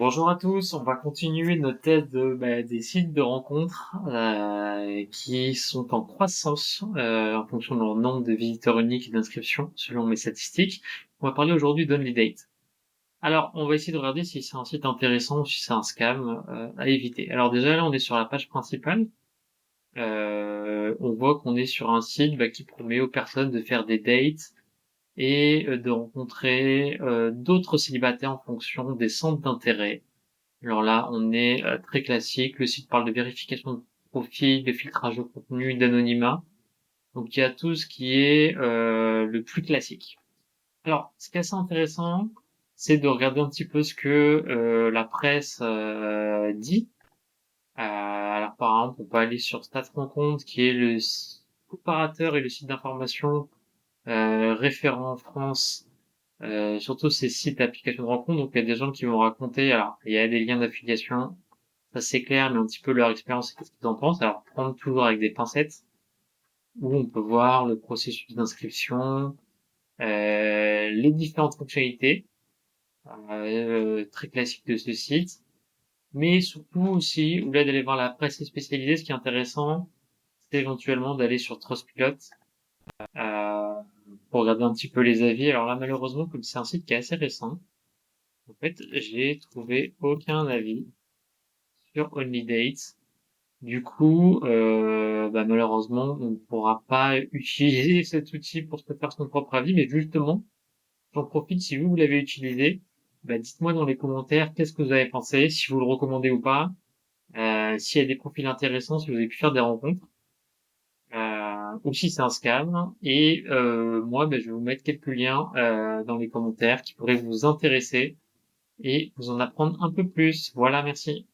Bonjour à tous, on va continuer notre test des sites de rencontres qui sont en croissance en fonction de leur nombre de visiteurs uniques et d'inscriptions selon mes statistiques. On va parler aujourd'hui d'OnlyDate. Alors, on va essayer de regarder si c'est un site intéressant ou si c'est un scam à éviter. Alors déjà là, on est sur la page principale. On voit qu'on est sur un site qui promet aux personnes de faire des dates et de rencontrer d'autres célibataires en fonction des centres d'intérêt. Alors là, on est très classique. Le site parle de vérification de profil, de filtrage de contenu, d'anonymat. Donc il y a tout ce qui est le plus classique. Alors, ce qui est assez intéressant, c'est de regarder un petit peu ce que la presse dit. Alors par exemple, on peut aller sur Stats Rencontre, qui est le comparateur et le site d'information référent en France, surtout ces sites d'applications de rencontre. Donc il y a des gens qui vont raconter, alors il y a des liens d'affiliation, ça c'est clair, mais un petit peu leur expérience et qu'est-ce qu'ils en pensent. Alors prendre toujours avec des pincettes, où on peut voir le processus d'inscription, les différentes fonctionnalités, très classiques de ce site, mais surtout aussi, au-delà d'aller voir la presse spécialisée, ce qui est intéressant, c'est éventuellement d'aller sur Trustpilot, euh, pour regarder un petit peu les avis. Alors là, malheureusement, comme c'est un site qui est assez récent, en fait, j'ai trouvé aucun avis sur OnlyDates. Du coup, malheureusement, on ne pourra pas utiliser cet outil pour se faire son propre avis, mais justement, j'en profite, si vous l'avez utilisé, dites-moi dans les commentaires qu'est-ce que vous avez pensé, si vous le recommandez ou pas, s'il y a des profils intéressants, si vous avez pu faire des rencontres, ou si c'est un scam. Et moi, je vais vous mettre quelques liens dans les commentaires qui pourraient vous intéresser et vous en apprendre un peu plus. Voilà, merci.